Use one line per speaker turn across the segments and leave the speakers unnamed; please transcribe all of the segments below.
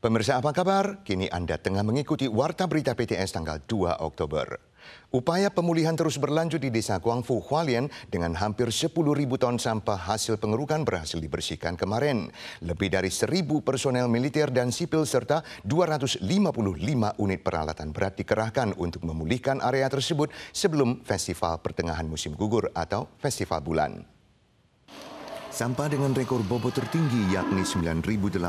Pemirsa apa kabar? Kini Anda tengah mengikuti Warta Berita PTS tanggal 2 Oktober. Upaya pemulihan terus berlanjut di Desa Guangfu, Hualien dengan hampir 10.000 ton sampah hasil pengerukan berhasil dibersihkan kemarin. Lebih dari 1.000 personel militer dan sipil serta 255 unit peralatan berat dikerahkan untuk memulihkan area tersebut sebelum Festival Pertengahan Musim Gugur atau Festival Bulan. Sampah dengan rekor bobot tertinggi yakni 9.861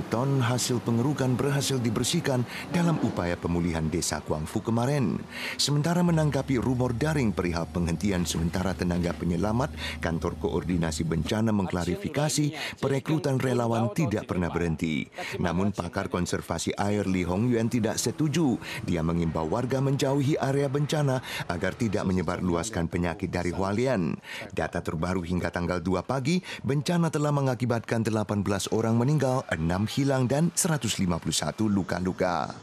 ton hasil pengerukan berhasil dibersihkan dalam upaya pemulihan Desa Guangfu kemarin. Sementara menanggapi rumor daring perihal penghentian sementara tenaga penyelamat, Kantor Koordinasi Bencana mengklarifikasi perekrutan relawan tidak pernah berhenti. Namun pakar konservasi air Li Hongyuan tidak setuju. Dia mengimbau warga menjauhi area bencana agar tidak menyebarluaskan penyakit dari Hualien. Data terbaru hingga tanggal 2 pagi, bencana telah mengakibatkan 18 orang meninggal, 6 hilang dan 151 luka-luka.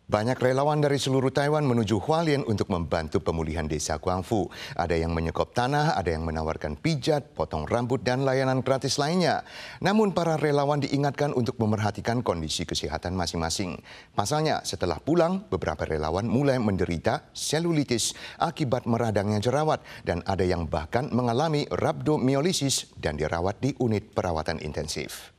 Banyak relawan dari seluruh Taiwan menuju Hualien untuk membantu pemulihan Desa Guangfu. Ada yang menyekop tanah, ada yang menawarkan pijat, potong rambut, dan layanan gratis lainnya. Namun para relawan diingatkan untuk memerhatikan kondisi kesehatan masing-masing. Pasalnya, setelah pulang, beberapa relawan mulai menderita selulitis akibat meradangnya jerawat. Dan ada yang bahkan mengalami rhabdomyolisis dan dirawat di unit perawatan intensif.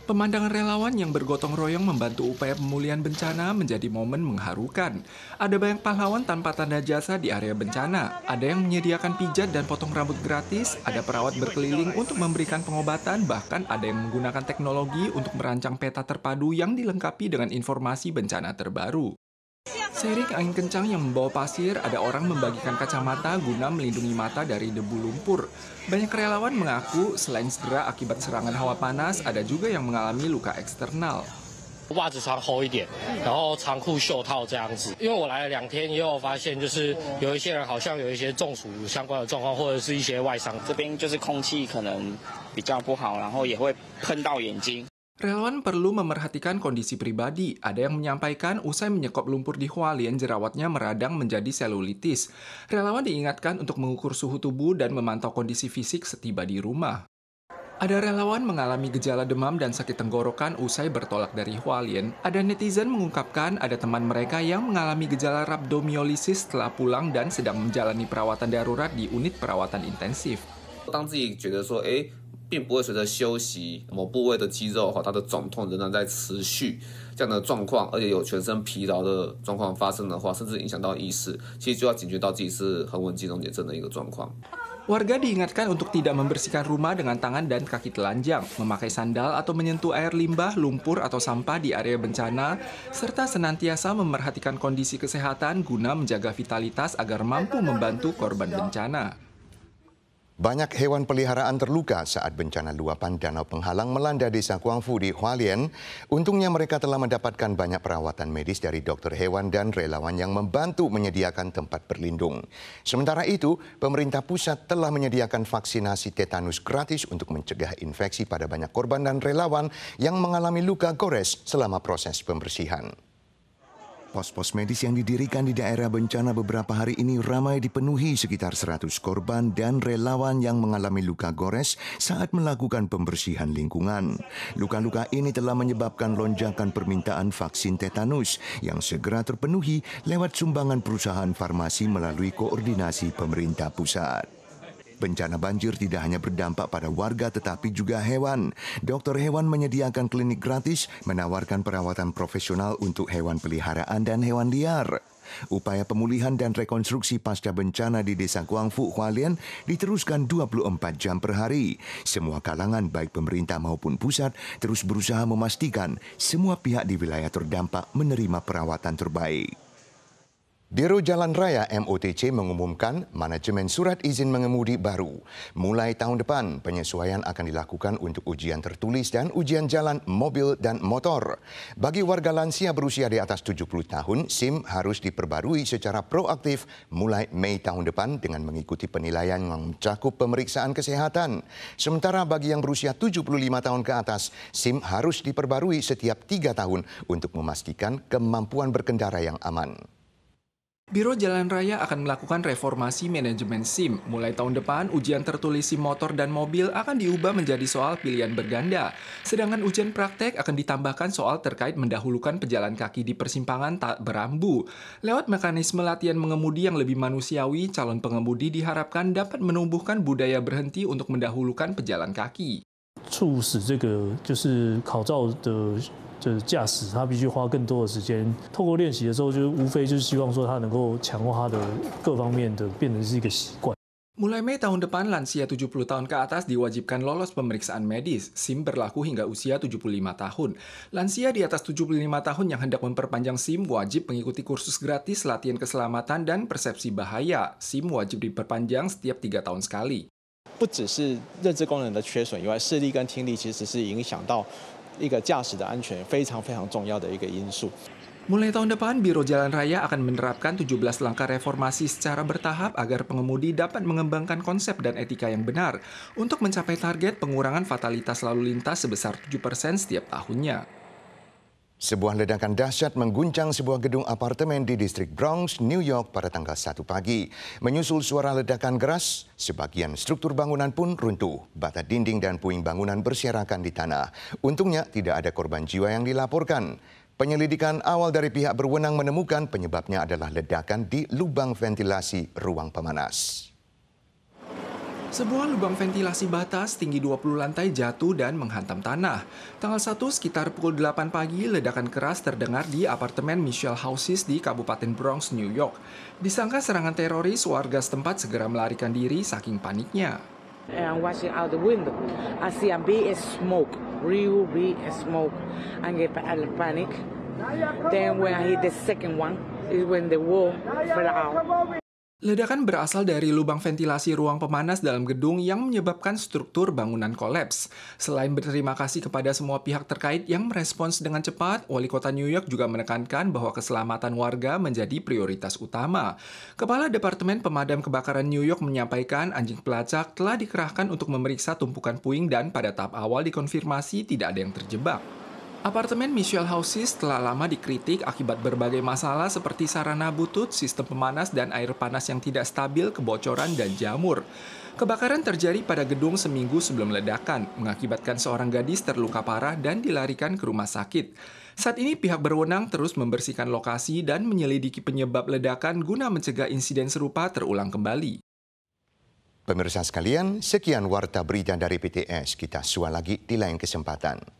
Pemandangan relawan yang bergotong royong membantu upaya pemulihan bencana menjadi momen mengharukan. Ada banyak pahlawan tanpa tanda jasa di area bencana. Ada yang menyediakan pijat dan potong rambut gratis, ada perawat berkeliling untuk memberikan pengobatan, bahkan ada yang menggunakan teknologi untuk merancang peta terpadu yang dilengkapi dengan informasi bencana terbaru. Seiring angin kencang yang membawa pasir, ada orang membagikan kacamata guna melindungi mata dari debu lumpur. Banyak relawan mengaku selain cedera akibat serangan hawa panas, ada juga yang mengalami luka eksternal.
袜子穿厚一点，然后长裤袖套这样子。因为我来了2天，也有发现就是有一些人好像有一些中暑相关的状况，或者是一些外伤。
这边就是空气可能比较不好，然后也会喷到眼睛。
Relawan perlu memerhatikan kondisi pribadi. Ada yang menyampaikan usai menyekop lumpur di Hualien, jerawatnya meradang menjadi selulitis. Relawan diingatkan untuk mengukur suhu tubuh dan memantau kondisi fisik setiba di rumah. Ada relawan mengalami gejala demam dan sakit tenggorokan usai bertolak dari Hualien. Ada netizen mengungkapkan ada teman mereka yang mengalami gejala rhabdomyolisis setelah pulang dan sedang menjalani perawatan darurat di unit perawatan intensif.
当自己觉得说，并不会随着休息某部位的肌肉它的肿痛仍然在持续这样的状况，而且有全身疲劳的状况发生的话，甚至影响到意识，其实就要警觉到自己是横纹肌溶解症的一个状况。
Warga diingatkan untuk tidak membersihkan rumah dengan tangan dan kaki telanjang, memakai sandal atau menyentuh air limbah, lumpur, atau sampah di area bencana, serta senantiasa memerhatikan kondisi kesehatan guna menjaga vitalitas agar mampu membantu korban bencana.
Banyak hewan peliharaan terluka saat bencana luapan danau penghalang melanda Desa Guangfu di Hualien. Untungnya mereka telah mendapatkan banyak perawatan medis dari dokter hewan dan relawan yang membantu menyediakan tempat berlindung. Sementara itu, pemerintah pusat telah menyediakan vaksinasi tetanus gratis untuk mencegah infeksi pada banyak korban dan relawan yang mengalami luka gores selama proses pembersihan. Pos-pos medis yang didirikan di daerah bencana beberapa hari ini ramai dipenuhi sekitar 100 korban dan relawan yang mengalami luka gores saat melakukan pembersihan lingkungan. Luka-luka ini telah menyebabkan lonjakan permintaan vaksin tetanus yang segera terpenuhi lewat sumbangan perusahaan farmasi melalui koordinasi pemerintah pusat. Bencana banjir tidak hanya berdampak pada warga tetapi juga hewan. Dokter hewan menyediakan klinik gratis, menawarkan perawatan profesional untuk hewan peliharaan dan hewan liar. Upaya pemulihan dan rekonstruksi pasca bencana di Desa Guangfu, Hualien diteruskan 24 jam per hari. Semua kalangan baik pemerintah maupun pusat terus berusaha memastikan semua pihak di wilayah terdampak menerima perawatan terbaik. Biro Jalan Raya MOTC mengumumkan manajemen surat izin mengemudi baru. Mulai tahun depan, penyesuaian akan dilakukan untuk ujian tertulis dan ujian jalan mobil dan motor. Bagi warga lansia berusia di atas 70 tahun, SIM harus diperbarui secara proaktif mulai Mei tahun depan dengan mengikuti penilaian yang mencakup pemeriksaan kesehatan. Sementara bagi yang berusia 75 tahun ke atas, SIM harus diperbarui setiap 3 tahun untuk memastikan kemampuan berkendara yang aman.
Biro Jalan Raya akan melakukan reformasi manajemen SIM. Mulai tahun depan, ujian tertulis SIM motor dan mobil akan diubah menjadi soal pilihan berganda. Sedangkan ujian praktek akan ditambahkan soal terkait mendahulukan pejalan kaki di persimpangan tak berambu. Lewat mekanisme latihan mengemudi yang lebih manusiawi, calon pengemudi diharapkan dapat menumbuhkan budaya berhenti untuk mendahulukan pejalan kaki.
促使这个就是考照的驾驶，他必须花更多的时间。透过练习的时候，就是无非就是希望说他能够强化他的各方面的，变成是一个习惯。
Mulai Mei tahun depan, lansia 70 tahun ke atas diwajibkan lolos pemeriksaan medis. SIM berlaku hingga usia 75 tahun. Lansia di atas 75 tahun yang hendak memperpanjang SIM wajib mengikuti kursus gratis latihan keselamatan dan persepsi bahaya. SIM wajib diperpanjang setiap 3 tahun sekali.
不只是认知功能的缺损以外，视力跟听力其实是影响到一个驾驶的安全非常重要的一个因素。
Mulai tahun depan, Biro Jalan Raya akan menerapkan 17 langkah reformasi secara bertahap agar pengemudi dapat mengembangkan konsep dan etika yang benar untuk mencapai target pengurangan fatalitas lalu lintas sebesar 7% setiap tahunnya.
Sebuah ledakan dahsyat mengguncang sebuah gedung apartemen di distrik Bronx, New York pada tanggal 1 pagi. Menyusul suara ledakan keras, sebagian struktur bangunan pun runtuh. Bata dinding dan puing bangunan berserakan di tanah. Untungnya tidak ada korban jiwa yang dilaporkan. Penyelidikan awal dari pihak berwenang menemukan penyebabnya adalah ledakan di lubang ventilasi ruang pemanas.
Sebuah lubang ventilasi bata setinggi 20 lantai jatuh dan menghantam tanah. Tanggal 1 sekitar pukul 8 pagi, ledakan keras terdengar di apartemen Mitchell Houses di Kabupaten Bronx, New York. Disangka serangan teroris, warga setempat segera melarikan diri saking paniknya.
I'm watching out the window. I see a big smoke, real big smoke. I get panic. Then when I hit the second one, is when the wall fell out.
Ledakan berasal dari lubang ventilasi ruang pemanas dalam gedung yang menyebabkan struktur bangunan kolaps. Selain berterima kasih kepada semua pihak terkait yang merespons dengan cepat, Wali Kota New York juga menekankan bahwa keselamatan warga menjadi prioritas utama. Kepala Departemen Pemadam Kebakaran New York menyampaikan anjing pelacak telah dikerahkan untuk memeriksa tumpukan puing dan pada tahap awal dikonfirmasi tidak ada yang terjebak. Apartemen Mitchell Houses telah lama dikritik akibat berbagai masalah seperti sarana butut, sistem pemanas, dan air panas yang tidak stabil, kebocoran, dan jamur. Kebakaran terjadi pada gedung seminggu sebelum ledakan, mengakibatkan seorang gadis terluka parah dan dilarikan ke rumah sakit. Saat ini pihak berwenang terus membersihkan lokasi dan menyelidiki penyebab ledakan guna mencegah insiden serupa terulang kembali.
Pemirsa sekalian, sekian warta berita dari PTS. Kita sua lagi di lain kesempatan.